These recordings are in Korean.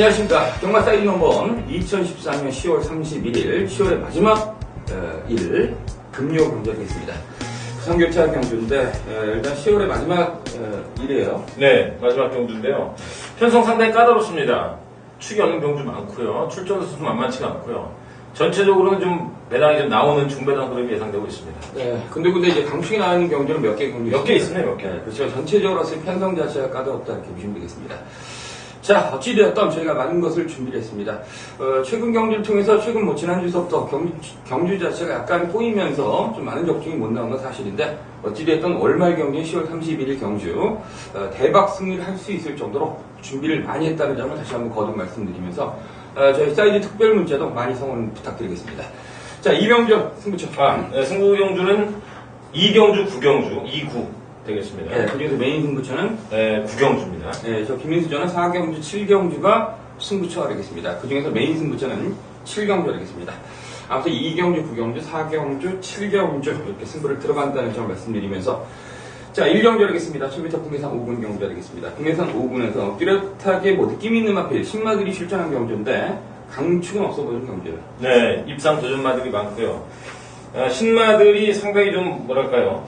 안녕하십니까. 경마 사이드 넘버원 2014년 10월 31일 10월의 마지막 일 금요 경주하겠습니다. 부산교차 경주인데 일단 10월의 마지막 일이에요. 네, 마지막 경주인데요. 편성 상당히 까다롭습니다. 축이 없는 경주 많고요. 출전 수도 만만치가 않고요. 전체적으로는 좀 배당이 좀 나오는 중배당 흐름이 예상되고 있습니다. 네, 근데 이제 강축이 나오는 경주는 몇 개 경주 몇 개 있습니다, 몇 개. 네, 그렇죠. 전체적으로 편성 자체가 까다롭다 이렇게 보시면 되겠습니다. 자, 어찌되었던 저희가 많은 것을 준비를 했습니다. 최근 경주를 통해서 최근 지난주서부터 경주 자체가 약간 꼬이면서 좀 많은 적중이 못 나온 건 사실인데, 어찌되었던 월말 경주인 10월 31일 경주, 대박 승리를 할 수 있을 정도로 준비를 많이 했다는 점을 다시 한번 거듭 말씀드리면서, 저희 사이즈 특별 문자도 많이 성원 부탁드리겠습니다. 자, 이병전 승부처. 네, 승부 경주는 2경주, 9경주, 2구 되겠습니다. 네, 그중에서 메인 승부처는 9경주입니다. 네, 저 김민수전은 4경주, 7경주가 승부처가 되겠습니다. 그 중에서 메인 승부처는 7경주가 되겠습니다. 아무튼 2경주, 9경주, 4경주, 7경주 이렇게 승부를 들어간다는 점을 말씀드리면서 자, 1경주 되겠습니다. 1000m 국내산 5군 경주가 되겠습니다. 국내산 5군에서 뚜렷하게 느낌 있는 마필 신마들이 출전한 경주인데 강축은 없어 보이는 경주예요. 네, 입상 도전마들이 많고요. 신마들이 상당히 좀 뭐랄까요,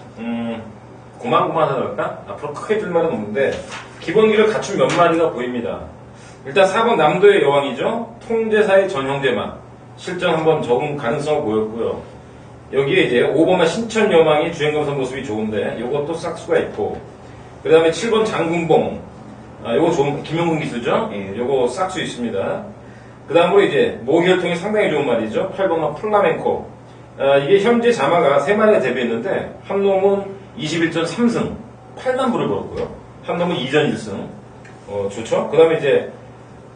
고만고만하달까? 앞으로 크게 뜰 말은 없는데 기본기를 갖춘 몇 마리가 보입니다. 일단 4번 남도의 여왕이죠. 통제사의 전형제마 실전 한번 적응 가능성을 보였고요. 여기에 이제 5번만 신천여망이 주행검사 모습이 좋은데 요것도 싹수가 있고, 그 다음에 7번 장군봉, 요거 좋은 김용근 기수죠. 예, 요거 싹수 있습니다. 그 다음으로 이제 모기혈통이 상당히 좋은 말이죠. 8번만 플라멘코. 이게 현재 자마가 3마리가 데뷔했는데 한 놈은 21전 3승 8만불을 벌었고요. 한 놈은 2전 1승. 좋죠. 그 다음에 이제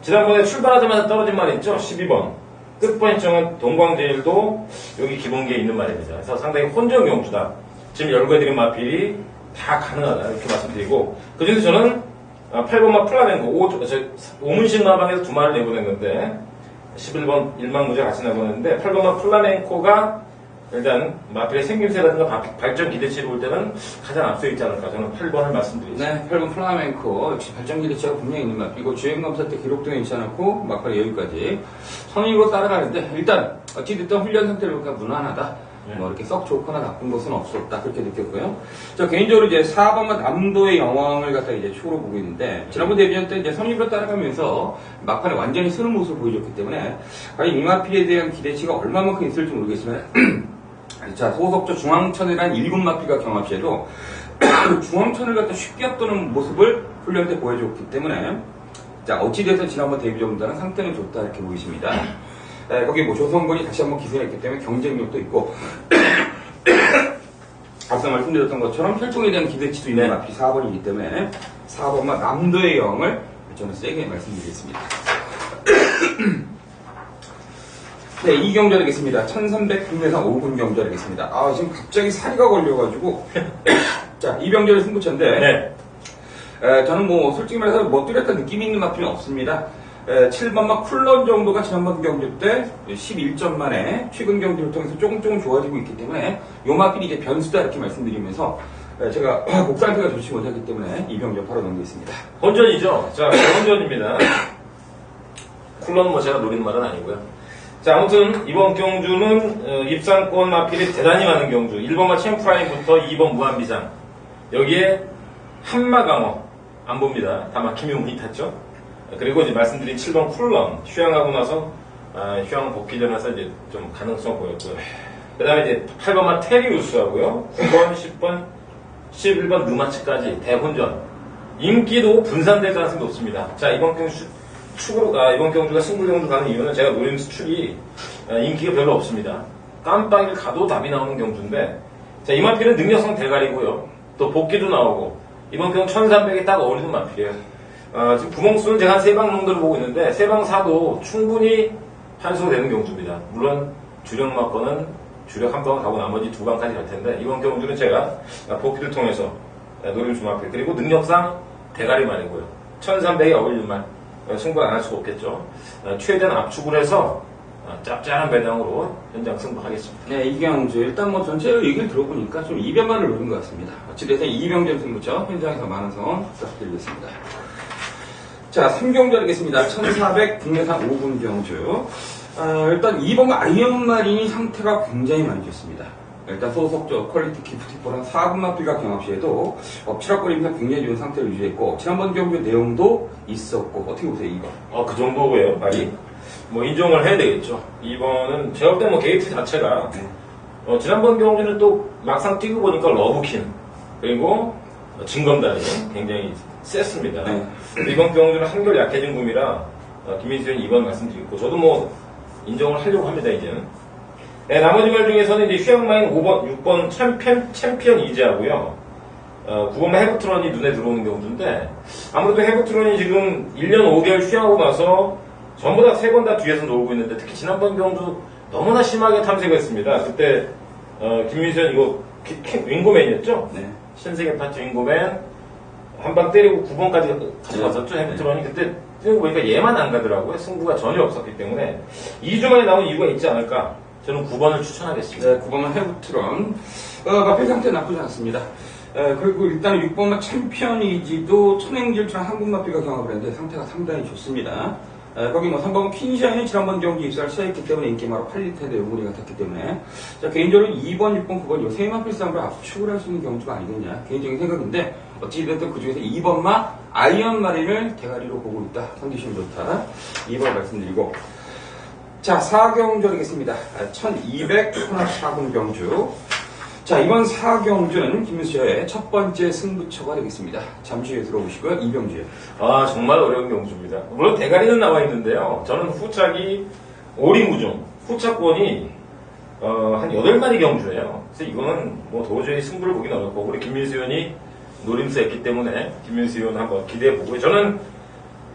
지난번에 출발하자마자 떨어진 말이 있죠. 12번 끝번이정은 동광제일도 여기 기본기에 있는 말입니다. 그래서 상당히 혼전 경주다. 지금 열거해드린 마필이 다 가능하다 이렇게 말씀드리고, 그중에서 저는 8번마 플라멘코 5문식 마방에서 2마리를 내보냈는데 11번 일망무제 같이 내보냈는데 8번마 플라멘코가 일단 마필의 생김새라든가 발전 기대치를 볼 때는 가장 앞서 있지 않을까, 저는 8번을 말씀드리겠습니다. 네, 8번 플라멘코 역시 발전 기대치가 분명히 있는 마필이고 주행검사 때 기록도 있지 않았고 막판에 여기까지 선임으로 따라가는데, 일단 어찌됐든 훈련 상태를 보니까 무난하다. 네. 뭐 이렇게 썩 좋거나 나쁜 것은 없었다 그렇게 느꼈고요. 저 개인적으로 이제 4번만 남도의 영왕을 갖다 이제 축으로 보고 있는데, 지난번 데뷔전 때 이제 선임으로 따라가면서 막판에 완전히 쓰는 모습을 보여줬기 때문에 과연 이 마필에 대한 기대치가 얼마만큼 있을지 모르겠지만 자, 소속조 중앙천이라는 1군 마필과 경합시에도 중앙천을 갖다 쉽게 앞도는 모습을 훈련 때 보여줬기 때문에, 자, 어찌됐든 지난번 데뷔전보다는 상태는 좋다 이렇게 보이십니다. 거기 뭐 조성군이 다시 한번 기술했기 때문에 경쟁력도 있고 앞서 말씀드렸던 것처럼 혈통에 대한 기대치도 있는 마필이 4번이기 때문에 4번만 남도의 영을 저는 세게 말씀드리겠습니다. 네, 2경주 되겠습니다. 1300 국내산 5군 경주 되겠습니다. 지금 갑자기 사리가 걸려가지고 자, 이병렬의 승부처인데 네. 저는 뭐 솔직히 말해서 뭐 뚜렷한 느낌이 있는 마필은 없습니다. 7번마 쿨런 정도가 지난번 경주 때 11점 만에 최근 경주를 통해서 조금 좋아지고 있기 때문에 요 마필이 이제 변수다 이렇게 말씀드리면서 제가 목 상태가 좋지 못하기 때문에 이병렬 바로 넘기겠습니다. 혼전이죠. 자, 혼전입니다. 쿨러는 뭐 제가 노리는 말은 아니고요. 자, 아무튼 이번 경주는 입상권 마필이 대단히 많은 경주. 1번마 챔프라임부터 2번 무한비상, 여기에 한마강어 안 봅니다. 다만 김용훈이 탔죠. 그리고 이제 말씀드린 7번 쿨런 휴양하고 나서 휴양 복귀 전에서 이제 좀 가능성 보였고요. 그 다음에 이제 8번마 테리우스하고요, 9번, 10번, 11번 느마츠까지 대혼전. 인기도 분산될 가능성이 높습니다. 자, 이번 경주가 승부경주 가는 이유는 제가 노린 축이 인기가 별로 없습니다. 깜빡이를 가도 답이 나오는 경주인데, 자, 이 마필은 능력성 대가리고요. 또 복귀도 나오고, 이번 경주 1300이 딱 어울리는 마필이에요. 지금 구멍수는 제가 한 3방 정도를 보고 있는데 3방 사도 충분히 판수가 되는 경주입니다. 물론 주력 막거는 주력 한 방을 가고 나머지 2방까지 갈 텐데, 이번 경주는 제가 복귀를 통해서 노린 주마필, 그리고 능력상 대가리 말이고요. 1300이 어울리는 말. 승부 안 할 수가 없겠죠. 최대한 압축을 해서 짭짤한 배당으로 현장 승부하겠습니다. 네, 이경주 일단 뭐 전체 얘기를 들어보니까 좀 이변만을 노린 것 같습니다. 어찌됐든 이병전 승부처 현장에서 많은 성원 부탁드리겠습니다. 자, 자, 3경주 하겠습니다. 1400 국내산 5분 경주. 일단 2번 아이언마린이 상태가 굉장히 많이 좋습니다. 일단 소속적 퀄리티 기프티포랑 4분 마필과 경합 시에도 엎치락거리면서 굉장히 좋은 상태를 유지했고, 지난번 경주 내용도 있었고, 어떻게 보세요, 이거? 그 정도고요. 말이. 뭐 인정을 해야 되겠죠. 이번은 제가 볼 때 뭐 게이트 자체가 지난번 경주는 또 막상 뛰고 보니까 러브킨 그리고 진검다리 굉장히 셌습니다. 네. 이번 경주는 한결 약해진 구미라 김민수 의원이 2번 말씀드리고 저도 뭐 인정을 하려고 합니다 이제는. 네, 나머지 말 중에서는 이제 휴양마인 5번, 6번 챔피언 이지하고요. 9번 헤브트런이 눈에 들어오는 경주인데 아무래도 헤브트런이 지금 1년 5개월 휴양하고 나서 전부 다 3번 다 뒤에서 놀고 있는데 특히 지난번 경주 너무나 심하게 탐색했습니다. 그때 김민수 의원 이거 윙고맨이었죠? 네. 신세계 파트 윙고맨 한 방 때리고 9번까지 가져갔었죠. 헤브트런이 그때 뛰고 보니까 얘만 안 가더라고요. 승부가 전혀 없었기 때문에 2주 만에 나온 이유가 있지 않을까. 저는 9번을 추천하겠습니다. 네, 9번은 헤브트런. 마필 상태 나쁘지 않습니다. 그리고 일단 6번은 챔피언이지도 천행질주랑 한국마필과 경합을 했는데 상태가 상당히 좋습니다. 거기 뭐 3번은 퀸샤인이 지난번 경기 입사를 시작했기 때문에 인기마로 8리터대 요구리 같았기 때문에 자, 개인적으로 2번, 6번, 9번 요 세 마필 싸움으로 압축을 할 수 있는 경주가 아니겠냐 개인적인 생각인데 어찌됐든 그 중에서 2번마 아이언마린을 대가리로 보고 있다. 컨디션 좋다. 2번 말씀드리고 자, 4경주 하겠습니다. 1200 혼합 4군 경주. 자, 이번 4경주는 김수저의 첫 번째 승부처가 되겠습니다. 잠시 후에 들어보시고요. 이병주요. 정말 어려운 경주입니다. 물론 대가리는 나와 있는데요. 저는 후착이 오리무중, 후착권이 한 8마리 경주예요. 그래서 이거는 뭐 도저히 승부를 보긴 어렵고 우리 김민수 의원이 노림수 했기 때문에 김민수 의원 한번 기대해 보고요. 저는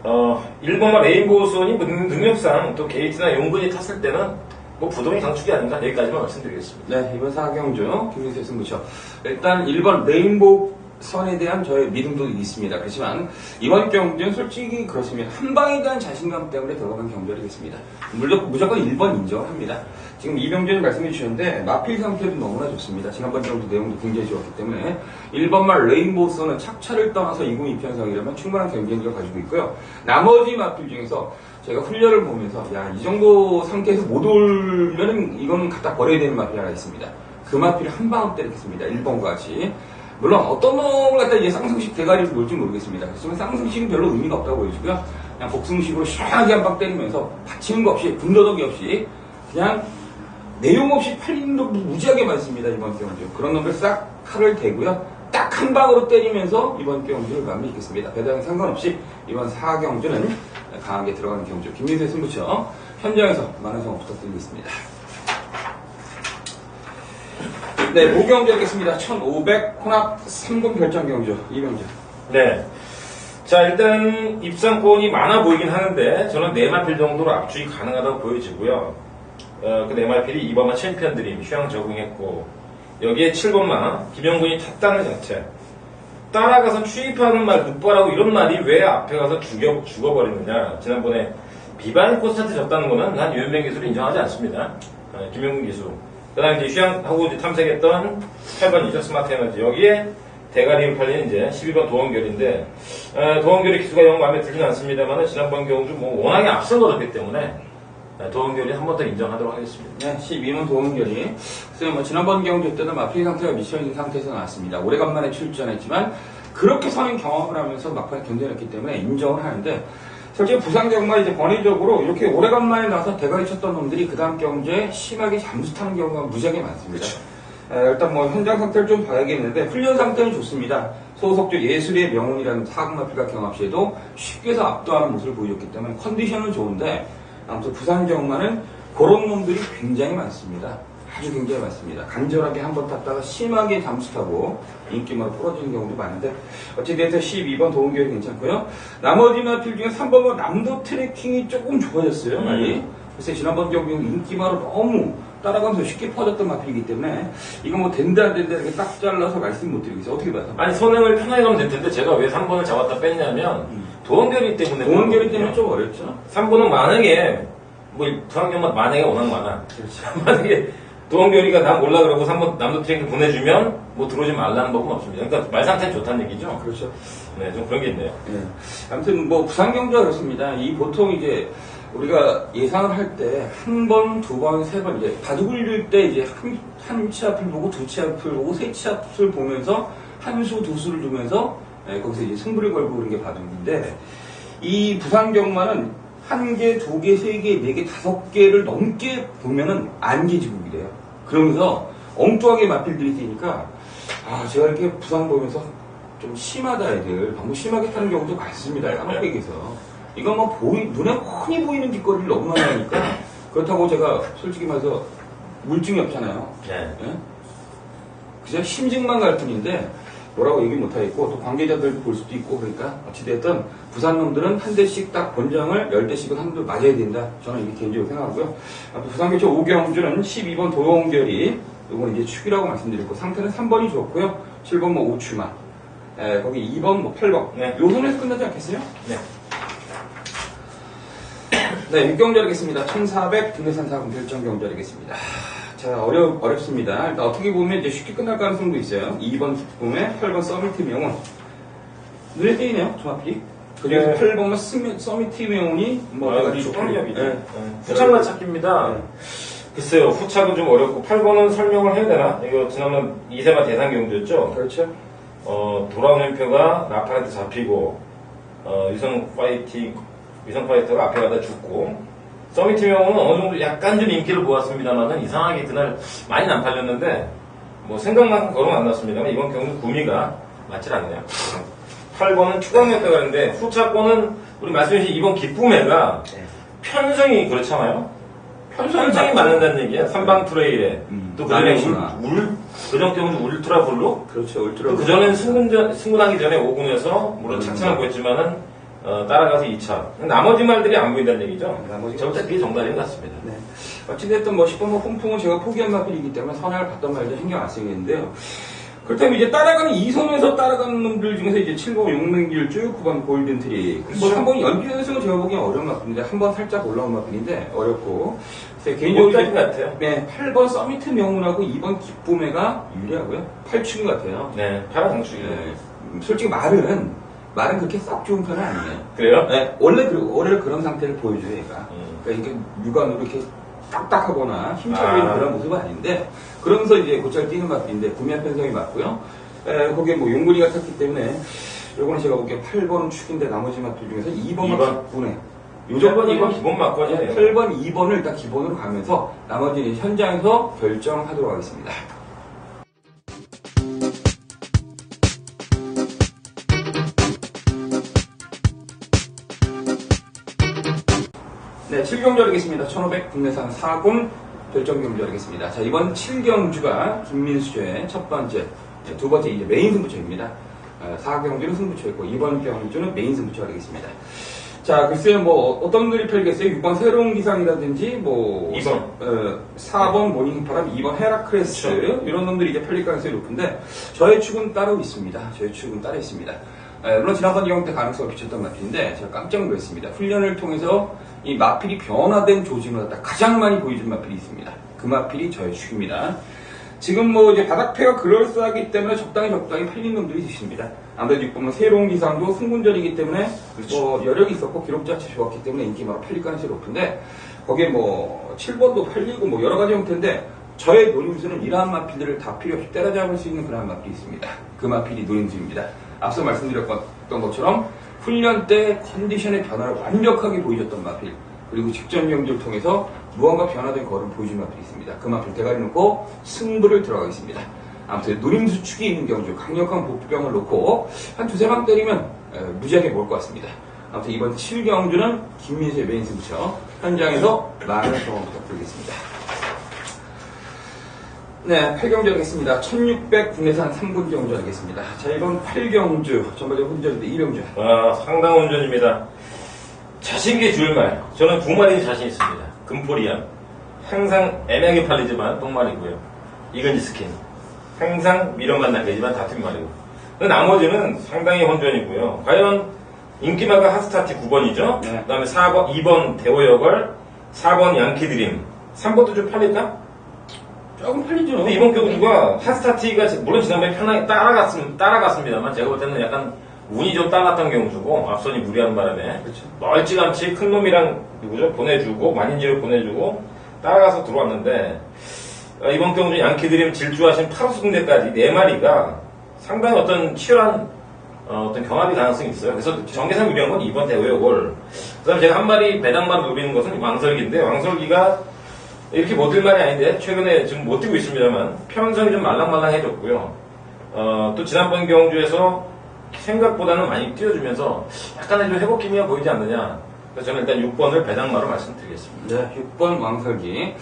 1번마 레인보우 수원이 능력상 또 게이트나 용근이 탔을 때는 뭐 부동의 강축이 아닌가 여기까지만 말씀드리겠습니다. 네, 이번 4경주 김민수의 승부처. 일단 1번 레인보우 선에 대한 저의 믿음도 있습니다. 그렇지만 이번 경주는 솔직히 그렇습니다. 한 방에 대한 자신감 때문에 들어가는 경주이겠습니다. 무조건 1번 인정을 합니다. 지금 이병준이 말씀해 주셨는데 마필 상태도 너무나 좋습니다. 지난번 경주 내용도 굉장히 좋았기 때문에 1번만 레인보우 선은 착차를 떠나서 2군 2편성이라면 충분한 경쟁력을 가지고 있고요. 나머지 마필 중에서 제가 훈련을 보면서 이 정도 상태에서 못 올면은 이건 갖다 버려야 되는 마필이 하나 있습니다. 그 마필을 한 방울 때리겠습니다. 1번과 같이. 물론 어떤 놈을 갖다 이제 쌍승식 대가리로 놓을지 모르겠습니다. 그렇지만 쌍승식은 별로 의미가 없다고 보여주고요. 그냥 복승식으로 시원하게 한 방 때리면서 받치는 거 없이 군더더기 없이 그냥 내용 없이 팔리는 놈도 무지하게 많습니다. 이번 경주. 그런 놈들 싹 칼을 대고요. 딱 한 방으로 때리면서 이번 경주를 마무리하겠습니다. 배당에 상관없이 이번 4경주는 강하게 들어가는 경주. 김민수의 승부처 현장에서 많은 성원 부탁드리겠습니다. 네, 모경주 하겠습니다. 1500 혼합 3군 결정경주 이병주. 네. 자, 일단 입상권이 많아 보이긴 하는데 저는 4마필 정도로 압축이 가능하다고 보여지고요. 그 4마필이 2번마 챔피언 드림 휴양 적응했고 여기에 7번마 김영군이 탔다는 자체 따라가서 추입하는 말 눕바라고 이런 말이 왜 앞에 가서 죽어버리느냐. 지난번에 비바인 코스한테 졌다는 거는 난 유현병 기술을 인정하지 않습니다. 김영군 기술. 그 다음에 이제 휴양하고 이제 탐색했던 8번이죠. 스마트 에너지. 여기에 대가리로 팔리는 이제 12번 도원결인데, 도원결의 기수가 영 마음에 들진 않습니다만, 지난번 경주 뭐 워낙에 앞서 걸었기 때문에, 도원결이 한 번 더 인정하도록 하겠습니다. 네, 12번 도원결이. 그래서 뭐 지난번 경주 때는 마필 상태가 미쳐있는 상태에서 나왔습니다. 오래간만에 출전했지만, 그렇게 선행 경험을 하면서 막판에 견뎌냈기 때문에 인정을 하는데, 솔직히 부상경마 이제 권위적으로 이렇게 오래간만에 나와서 대가리 쳤던 놈들이 그 다음 경주에 심하게 잠수 타는 경우가 무지하게 많습니다. 일단 뭐 현장 상태를 좀 봐야겠는데 훈련 상태는 좋습니다. 소속주 예술의 명운이라는 4군 마필과 경합 시에도 쉽게 해서 압도하는 모습을 보여줬기 때문에 컨디션은 좋은데 아무튼 부상경마는 그런 놈들이 굉장히 많습니다. 아주 굉장히 많습니다. 간절하게 한번 탔다가 심하게 잠수 타고 인기마로 부러지는 경우도 많은데 어찌됐든 12번 도움결이 괜찮고요. 나머지 마필 중에 3번은 남도 트래킹이 조금 좋아졌어요. 많이. 그래서 지난번 경기는 인기마로 너무 따라가면서 쉽게 퍼졌던 마필이기 때문에 이거 뭐 된다 안 된다 이렇게 딱 잘라서 말씀 못 드리겠어요. 어떻게 봐요? 아니 선행을 편하게 가면 될 텐데 제가 왜 3번을 잡았다 뺐냐면 도원결이 때문에 도원결이 때문에 좀 어렵죠. 3번은 만약에 뭐 부상경마 만약에 워낙 많아. 그렇죠. 만약에 도원결이가 나 몰라 그러고 3번 남도 트랙 보내주면 뭐 들어오지 말라는 법은 없습니다. 그러니까 말 상태는 좋다는 얘기죠. 그렇죠. 네, 좀 그런 게 있네요. 예. 아무튼 뭐 부산 경주가 그렇습니다. 이 보통 이제 우리가 예상을 할 때 한 번, 두 번, 세 번 이제 바둑을 줄 때 이제 한 치 앞을 보고 두 치 앞을 보고 세 치 앞을 보면서 한 수, 두 수를 두면서 거기서 이제 승부를 걸고 그런 게 바둑인데 이 부산 경마는 한 개, 두 개, 세 개, 네 개, 다섯 개를 넘게 보면은 안개지국이래요. 그러면서 엉뚱하게 마필들이 뛰니까 아 제가 이렇게 부산 보면서 좀 심하다 애들 너무 심하게 타는 경우도 많습니다. 까마귀에서 이거 뭐 눈에 훤히 보이는 뒷거리를 너무 많이 하니까 그렇다고 제가 솔직히 말해서 물증이 없잖아요. 네. 예? 그냥 심증만 갈 뿐인데 뭐라고 얘기 못하겠고 또 관계자들도 볼 수도 있고 그러니까 어찌됐든 부산 놈들은 한 대씩 딱 권장을 10대씩은 한 대 맞아야 된다. 저는 이게 개인적으로 생각하고요. 부산교체 5경주는 12번 도용결이 이건 이제 축이라고 말씀드렸고 상태는 3번이 좋고요. 7번 뭐 우추만 거기 2번 뭐 8번 네. 요 선에서 끝나지 않겠어요? 네. 네, 6경주 하겠습니다. 1400 등대산 사금 결정경주 하겠습니다. 자, 어렵습니다. 일단 어떻게 보면 이제 쉽게 끝날 가능성도 있어요. 2번 기쁨에 8번 서미트 명운. 눈에 띄네요, 종합이. 그중에서 네. 8번은 서미트 명운이 우리 초강력이죠. 네. 후착만 찾기입니다. 네. 글쎄요, 후착은 좀 어렵고 8번은 설명을 해야 되나? 이거 지난번 이세마 대상 경주였죠? 그렇죠. 돌아오는 표가 나팔한테 잡히고 위성 파이터가 앞에 가다 죽고 서미트 명은 어느 정도 약간 좀 인기를 모았습니다만은 이상하게 그날 많이 안 팔렸는데 뭐 생각만큼 걸음 안 났습니다만 이번 경우는 구미가 맞질 않네요. 8번은 추강이었다고 하는데 후차권은 우리 말씀해주신 이번 기쁨애가 편성이 그렇잖아요. 편성이 맞는다는 얘기야. 삼방 트레일에 또 그전에 그전 경우는 울트라 블루 그렇죠, 울트라. 그전엔 승군하기 전에 5군에서 물론 착착한 거였지만은 따라가서 2차. 나머지 말들이 안 보인다는 얘기죠. 절대 그게 정답인 것 같습니다. 네. 어찌됐든 뭐 10번 뭐 퐁퐁은 제가 포기한 마필이기 때문에 선행을 받던 말도 신경 안 쓰겠는데요. 그렇다면 이제 따라가는 2선에서 따라가는 놈들 중에서 이제 7번 용맹길 쭉 9번 골든 트리. 뭐 그렇죠. 3번이 연기연승은 제가 보기엔 어려운 마필인데 한 번 살짝 올라온 마필인데 어렵고. 개인적으로 못할 것 같아요. 네, 8번 서미트 명운하고 2번 기쁨애가 유리하고요. 8축인 것 같아요. 네, 파란공축이에요. 네. 솔직히 말은 그렇게 썩 좋은 편은 아니에요. 그래요? 네, 원래 그런 상태를 보여줘요, 얘가. 그러니까 이게 육안으로 이렇게 딱딱하거나 힘차게 있는 그런 모습은 아닌데, 그러면서 이제 곧잘 뛰는 마필인데, 구미한 편성이 맞고요. 거기에 뭐 용군이가 탔기 때문에, 요거는 제가 보기에 8번은 축인데, 나머지 마필 중에서 2번만 기분해. 8번, 2번 기본 맞거든요. 8번, 2번을 일단 기본으로 가면서, 나머지는 현장에서 결정하도록 하겠습니다. 네, 7경주 하겠습니다. 1500 국내산 4군 결정경주 하겠습니다. 자, 이번 7경주가 김민수조의 첫 번째, 두 번째 이제 메인 승부처입니다. 4경주는 승부처였고, 이번 경주는 메인 승부처가 되겠습니다. 자, 글쎄요, 뭐, 어떤 분들이 팔겠어요? 6번 새로운 기상이라든지, 뭐, 2번. 4번 모닝바람, 2번 헤라크레스, 그렇죠. 이런 놈들이 이제 팔릴 가능성이 높은데, 저의 축은 따로 있습니다. 저의 축은 따로 있습니다. 물론 지난번 이용 때 가능성을 비쳤던 마필인데, 제가 깜짝 놀랐습니다. 훈련을 통해서 이 마필이 변화된 조짐을 갖다 가장 많이 보여준 마필이 있습니다. 그 마필이 저의 축입니다. 지금 뭐 이제 바닥패가 그럴싸하기 때문에 적당히 팔린 놈들이 있습니다. 아무래도 6번은 새로운 기상도 승군전이기 때문에 그렇죠. 뭐 여력이 있었고 기록 자체 좋았기 때문에 인기 많아 팔릴 가능성이 높은데 거기에 뭐 7번도 팔리고 뭐 여러 가지 형태인데 저의 노림수는 이러한 마필들을 다 필요 없이 때려잡을 수 있는 그런 마필이 있습니다. 그 마필이 노림수입니다. 앞서 말씀드렸던 것처럼 훈련 때 컨디션의 변화를 완벽하게 보여줬던 마필 그리고 직전 경주를 통해서 무언가 변화된 걸음 보여준 마필이 있습니다. 그 마필 대가리 놓고 승부를 들어가겠습니다. 아무튼 노림수 축이 있는 경주 강력한 복병을 놓고 한 두세 방 때리면 무지하게 먹을 것 같습니다. 아무튼 이번 7경주는 김민수의 메인 승부처 현장에서 많은 경험 부탁드리겠습니다. 네, 8경주 하겠습니다. 1600 국내산 3군 경주 하겠습니다. 자, 이번 8경주, 전반적으로 훈련인데 2경주. 상당 운전입니다. 자신있게 줄 말. 저는 두 마리 자신 있습니다. 금포리안. 항상 애매하게 팔리지만 똥말이고요. 이건지 스킨. 항상 미련만 남기지만 다툼 말이고. 나머지는 상당히 혼전이고요. 과연 인기마가 핫스타트 9번이죠? 네. 그 다음에 4번, 2번 대호여걸, 4번 양키드림. 3번도 좀 팔릴까? 조금 팔리죠. 근데 이번 경주가 하스타티가 물론 지난번에 편하게 따라갔습니다만 제가 볼 때는 약간 운이 좀 따랐던 경주고 앞선이 무리하는 바람에 그렇죠. 멀찌감치 큰 놈이랑 누구죠 보내주고 만인지를 보내주고 따라가서 들어왔는데 이번 경주 양키드림 질주하신 8호 승대까지 4마리가 상당히 어떤 치열한 어떤 경합이 가능성이 있어요. 그래서 정계상 유리한 건 이번 대회골. 그 다음에 제가 한 마리 배당만 노리는 것은 왕설기인데 왕설기가 이렇게 못 뛸 말이 아닌데 최근에 지금 못 뛰고 있습니다만 편성이 좀 말랑말랑해졌고요. 또 지난번 경주에서 생각보다는 많이 뛰어주면서 약간의 좀 회복 기미가 보이지 않느냐. 그래서 저는 일단 6번을 배당마로 말씀드리겠습니다. 네, 6번 왕설기.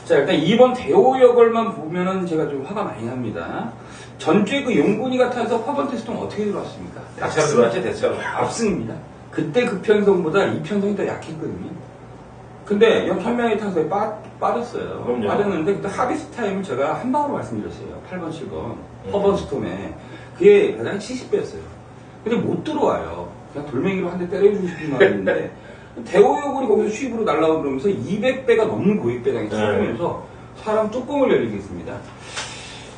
자, 일단 2번 대호역을만 보면은 제가 좀 화가 많이 납니다. 전주에 그 용군이가 타서 퍼번 테스트는 어떻게 들어왔습니까? 대차로 들어왔지, 대차로. 압승입니다. 그때 그 편성보다 이 편성이 더 약했거든요. 근데 현명히 타서 빠졌어요. 그럼요. 빠졌는데 그때 하비스 타임을 제가 한 방으로 말씀드렸어요. 8번, 7번. 퍼번 스톰에. 그게 가장 70배였어요. 근데 못 들어와요. 그냥 돌멩이로 한 대 때려주고 싶은 마음인데 대호역으로 거기서 수입으로 날라오고 그러면서 200배가 넘는 고액배당이 쳐지면서 사람 뚜껑을 열리게 했습니다.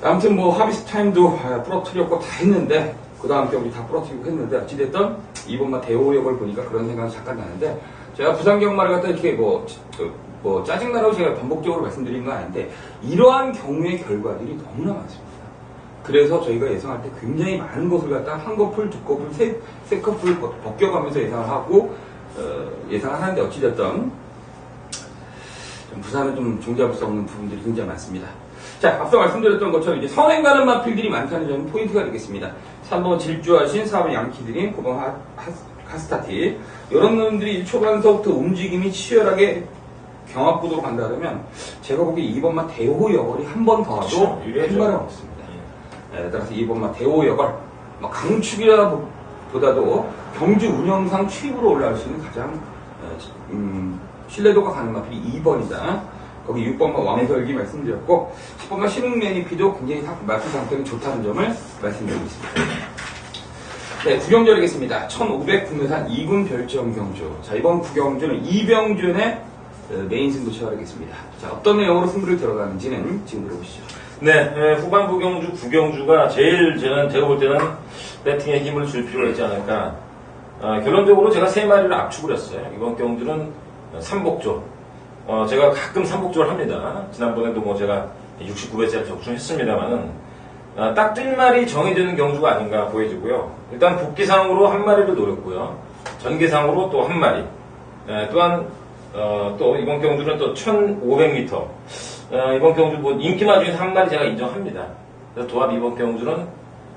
아무튼 뭐 하비스 타임도 부러뜨렸고 다 했는데 그 다음 경기 다 부러뜨리고 했는데 어찌됐든 이번만 대호역을 보니까 그런 생각이 잠깐 나는데 제가 부산경마를 갖다 이렇게 뭐 짜증나라고 제가 반복적으로 말씀드린 건 아닌데 이러한 경우의 결과들이 너무나 많습니다. 그래서 저희가 예상할 때 굉장히 많은 것을 갖다 한 커플, 두 커플, 세 커플 벗겨가면서 예상을 하고 예상을 하는데 어찌됐든 부산은 좀 종잡을 수 없는 부분들이 굉장히 많습니다. 자, 앞서 말씀드렸던 것처럼 이제 선행 가는 마필들이 많다는 점은 포인트가 되겠습니다. 3번 질주하신, 4번 양키드림, 9번 하스타티. 이런 놈들이 초반서부터 움직임이 치열하게 경합구도로 간다 그러면 제가 보기에 2번만 대호역을이 한 번 더 와도 한 없습니다. 따라서 2번만 대호역을 강축이라보다도 경주 운영상 최입으로 올라갈 수 있는 가장 신뢰도가 가는 마필이 2번이다. 거기 6번만 왕설기 말씀드렸고 10번만 신흥매니피도 굉장히 마필 상태가 좋다는 점을 말씀드리겠습니다. 네, 구경주 하겠습니다. 1500 국내산 2군 별점 경주. 자, 이번 구경주는 이병준의 메인 승부 치열하겠습니다. 자, 어떤 내용으로 승부를 들어가는지는 지금 들어보시죠. 네, 후반부 경주, 구경주가 제일 제가 볼 때는 배팅에 힘을 줄 필요가 있지 않을까. 결론적으로 제가 3마리를 압축을 했어요. 이번 경주는 삼복조. 제가 가끔 삼복조를 합니다. 지난번에도 뭐 제가 69배짜리 적중했습니다만은, 딱 뛸 말이 정해지는 경주가 아닌가 보여지고요. 일단 복기상으로 한 마리를 노렸고요. 전개상으로 또 한 마리. 또한, 또 이번 경주는 또 1500m. 이번 경주 뭐 인기마 중에서 한 마리 제가 인정합니다. 그래서 도합 이번 경주는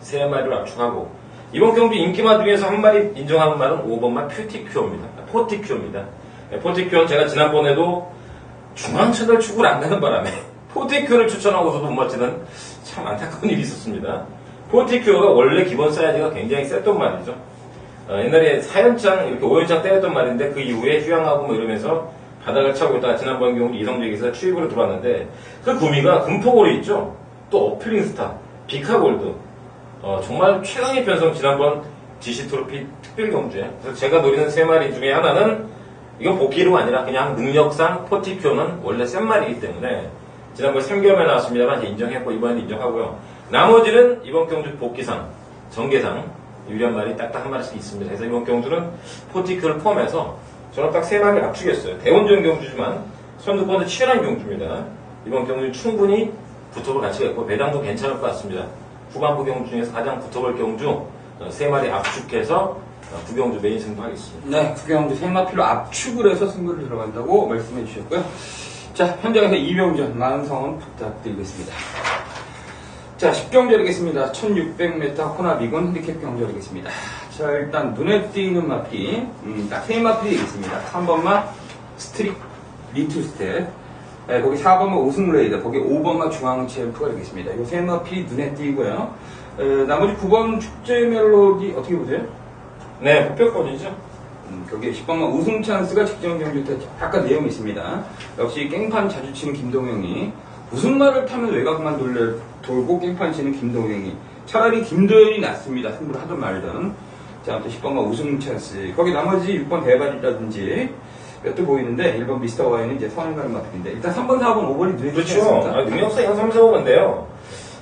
3마리를 압축하고, 이번 경주 인기마 중에서 한 마리 인정하는 말은 5번만 포티큐어입니다. 포티큐어는 제가 지난번에도 중앙천을 축을 안 가는 바람에 포티큐어를 추천하고서도 못 맞히는 참 안타까운 일이 있었습니다. 포티큐어가 원래 기본 사이즈가 굉장히 셌던 말이죠. 옛날에 4연장 이렇게 5연장 때렸던 말인데 그 이후에 휴양하고 뭐 이러면서 바닥을 차고 있다가 지난번 경우 이성적에서 추입으로 들어왔는데 그 구미가 금포골이 있죠. 또 어필링스타, 비카골드, 정말 최강의 편성 지난번 GC 트로피 특별 경주에. 그래서 제가 노리는 3마리 중에 하나는 이건 복귀로가 아니라 그냥 능력상 포티큐어는 원래 센 말이기 때문에 지난번 3개월만에 나왔습니다만 인정했고 이번에도 인정하고요. 나머지는 이번 경주 복귀상, 전개상 유리한 말이 딱딱 한 마리씩 있습니다. 그래서 이번 경주는 포티큐어를 포함해서 저는 딱 3마리를 압축했어요. 대원전 경주지만 선두권도 치열한 경주입니다. 이번 경주는 충분히 붙어볼 가치가 있고 배당도 괜찮을 것 같습니다. 후반부 경주 중에서 가장 붙어볼 경주 3마리 압축해서 구경주 메인 승부하겠습니다. 네, 구경주 3마필로 압축을 해서 승부를 들어간다고 말씀해 주셨고요. 자, 현장에서 이병준, 만성원 부탁드리겠습니다. 자, 10경주 하겠습니다. 1600m 호나비군 핸디캡 경주 하겠습니다. 자, 일단 눈에 띄는 마필, 딱 3마필이 있습니다. 3번만 스트릭 리투스텝, 거기 4번만 오승레이더, 거기 5번만 중앙챔프가 되겠습니다. 이 3마필이 눈에 띄고요. 나머지 9번 축제 멜로디 어떻게 보세요? 네, 뽑혔거든요. 거기에 10번만 우승 찬스가 직전 경주 때 약간 내용이 있습니다. 역시 깽판 자주 치는 김동영이 무슨 말을 타면 외곽만 돌고 깽판 치는 김동영이 차라리 김도현이 낫습니다. 승부를 하든 말든. 자, 아무튼 10번만 우승 찬스. 거기 나머지 6번 대발이라든지 몇 대 보이는데 1번 미스터 Y는 이제 선행 가는 마필인데 일단 3번, 4번, 5번이 눈에 띄지 그렇죠. 않습니까? 능력사 이건 3, 4, 5인데요.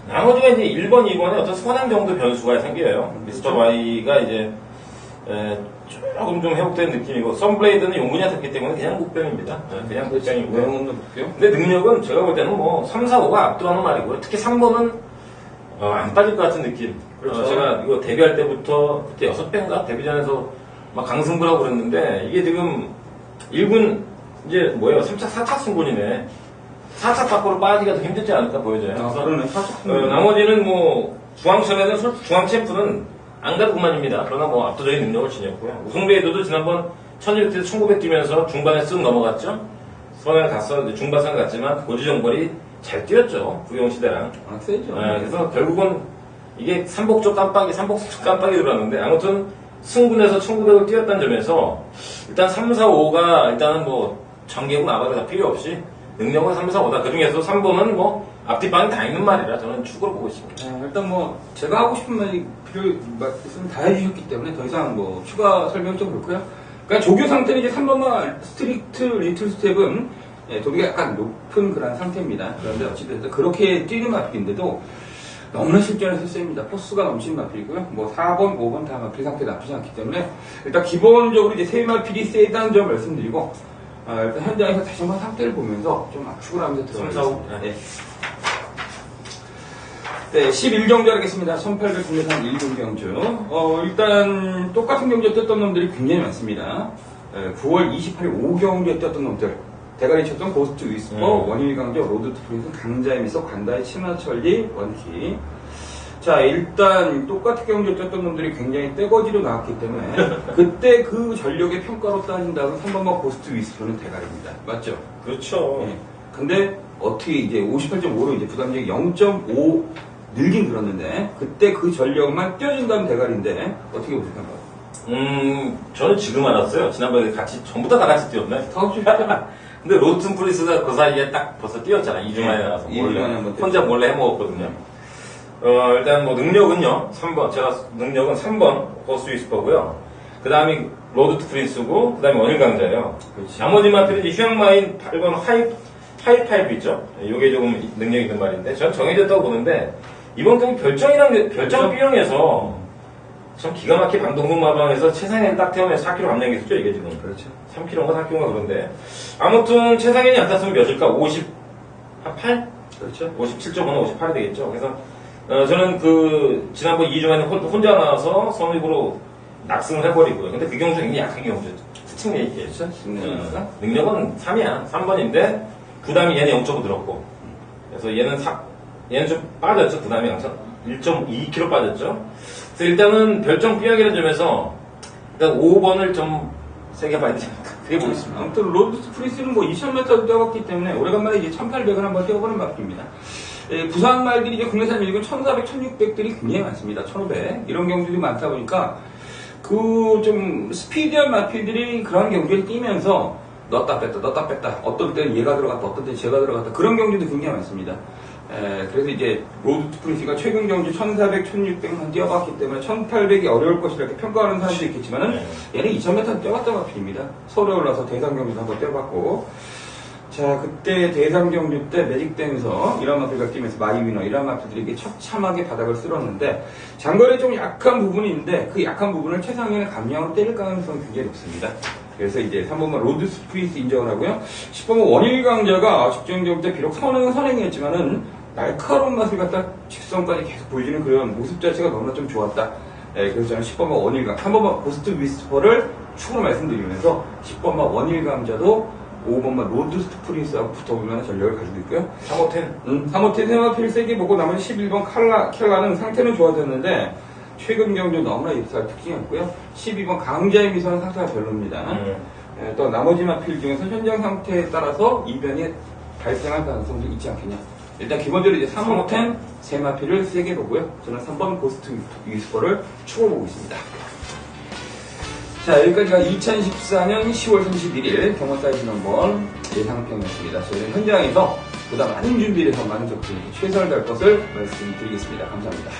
나머지가 이제 1번, 2번에 어떤 선행 정도 변수가 생겨요. 미스터 Y가 이제 조금 좀 회복된 느낌이고, 썬블레이드는 용군이 됐기 때문에 그냥 복병입니다. 그냥 복병이고요. 외형은 볼게요. 근데 능력은 제가 볼 때는 뭐 3, 4, 5가 압도하는 말이고요. 특히 3번은 안 빠질 것 같은 느낌. 그렇죠. 제가 이거 데뷔할 때부터 그때 6배인가 데뷔전에서 막 강승부라고 그랬는데 이게 지금 1군 이제 뭐예요? 3차, 4차 승군이네. 4차 밖으로 빠지기가 더 힘들지 않을까 보여져요. 아, 그러네. 4차 나머지는 뭐 중앙천에는 중앙 챔프는 안 가도 그만입니다. 그러나 뭐 압도적인 능력을 지녔고요. 우승레이더도 지난번 1200에서 1900 뛰면서 중반에 쓱 넘어갔죠. 선을 갔어. 중반선 갔지만 고지정벌이 잘 뛰었죠. 구경시대랑. 아, 세죠. 그래서 결국은 이게 삼복조 깜빡이 들었는데 아무튼 승군에서 1900을 뛰었다는 점에서 일단 3, 4, 5가 일단은 뭐 전개고 나발이 다 필요 없이 능력은 3, 4, 5다. 그 중에서 3번은 뭐 앞뒷방이 다 있는 말이라 저는 축으로 보고 있습니다. 일단 뭐 제가 하고 싶은 말이 말씀 다 해주셨기 때문에 더 이상 뭐 추가 설명 좀 그렇고요. 그러니까 조교 상태는 이제 3번만 스트릭트 리틀 스텝은 도비가 약간 높은 그런 상태입니다. 그런데 어찌됐든 그렇게 뛰는 마필인데도 너무나 실전에서 셉니다. 포스가 넘치는 마필이고요. 뭐 4번, 5번 다 마필 상태 나쁘지 않기 때문에 일단 기본적으로 이제 세 마필이 세다는 점 말씀드리고 일단 현장에서 다시 한번 상태를 보면서 좀 압축을 하면서 들어가겠습니다. 네, 11경주 하겠습니다. 1800 국내산 1군 경주. 일단 똑같은 경주에 떴던 놈들이 굉장히 많습니다. 9월 28일 5경주에 떴던 놈들. 대가리 쳤던 고스트 위스퍼, 원일 강조, 로드 투 프린스, 강자의 미소, 간다의 친화천리, 원키. 자, 일단 똑같은 경주에 떴던 놈들이 굉장히 떼거지로 나왔기 때문에 그때 그 전력의 평가로 따진다면 3번만 고스트 위스퍼는 대가리입니다. 맞죠? 그렇죠. 네. 근데 어떻게 이제 58.5로 이제 부담력이 0.5 늘긴 들었는데 그때 그 전력만 띄워준다면 대가리인데 어떻게 보실까요? 저는 지금 알았어요. 지난번에 같이 전부 다 같이 뛰었네. 사업주 근데 로튼 프리스가 그 사이에 딱 벌써 뛰었잖아. 2주 만에 나와서 혼자 몰래 해먹었거든요. 일단 뭐 능력은요. 3번 제가 능력은 3번 고스트 위스퍼고요. 그 다음이 로드 투 프린스고 그 다음에 원일 강자예요. 나머지 마필은 이제 휴양마인 8번 하이파이브 있죠. 이게 조금 능력이 있는 말인데 전 정해졌다고 보는데 이번 경기 별정 B형에서 참 기가 막히게 방동국 마방에서 최상현을 딱 태우면서 4kg 감량했었죠, 이게 지금. 그렇죠. 3kg인가 4kg인가 그런데. 아무튼 최상현이 안 탔으면 몇일까? 8? 그렇죠. 57.5나 58이 되겠죠. 그래서, 저는 지난번 2주간에 혼자 나와서 성립으로 낙승을 해버리고요. 근데 그 경주는 굉장히 약한 경주죠. 특징 얘기겠죠. 능력은 3이야. 3번인데, 부담이 얘는 0.5 들었고. 그래서 얘는 좀 빠졌죠. 부담이 1.2kg 빠졌죠. 그래서 일단은 별정 B형이라는 점에서 일단 5번을 좀 세게 봐야 되지 않을까. 그게 보겠습니다. 아무튼 로드 프리스는 뭐 2000m도 뛰어봤기 때문에 오래간만에 이제 1800을 한번 뛰어보는 마필입니다. 부산 말들이 이제 국내산 1군 1400, 1600들이 굉장히 많습니다. 1500 이런 경주들이 많다 보니까 그 좀 스피디한 마필들이 그런 경주에 뛰면서 넣었다 뺐다 어떤 때는 얘가 들어갔다 어떤 때는 제가 들어갔다 그런 경주도 굉장히 많습니다. 그래서 이제 로드 투 프린스가 최근 경주 1400, 1600만 뛰어봤기 때문에 1800이 어려울 것이라 이렇게 평가하는 사람도 있겠지만은 얘는 2000m 뛰어봤던 마필입니다. 서울에 올라서 대상 경주도 한번 뛰어봤고 자 그때 대상 경주 때 매직댐에서 이런 마필가 뛰면서 마이위너 이런 마필들이 처참하게 바닥을 쓸었는데 장거리 좀 약한 부분이 있는데 그 약한 부분을 최상현의 감량으로 때릴 가능성이 굉장히 높습니다. 그래서 이제 3번만 로드 스프린스 인정을 하고요. 10번만 원일 강자가 직전 경주 때 비록 선행했지만은 날카로운 맛을 갖다 직선까지 계속 보여주는 그런 모습 자체가 너무나 좀 좋았다. 그래서 저는 10번만 원일강, 3번만 고스트 위스퍼를 추가로 말씀드리면서 10번만 원일강자도 5번만 로드 스프린스하고 붙어보면 전력을 가지고 있고요. 3호텐 세마필 세게 보고 나머지 11번 켈라는 상태는 좋아졌는데 최근 경주 너무나 입사할 특징이 없고요. 12번 강자의 미소는 상태가 별로입니다. 또 나머지 마필 중에서 현장 상태에 따라서 이변이 발생할 가능성도 있지 않겠냐. 일단 기본적으로 이제 3호텐 세 마필을 세게 보고요. 저는 3번 고스트 위스퍼를 추가 보고 있습니다. 자, 여기까지가 2014년 10월 31일 경원 사이즈 넘버 예상평이었습니다. 저희는 현장에서 보다 많은 준비를 해서 많은 적들이 최선을 다할 것을 말씀드리겠습니다. 감사합니다.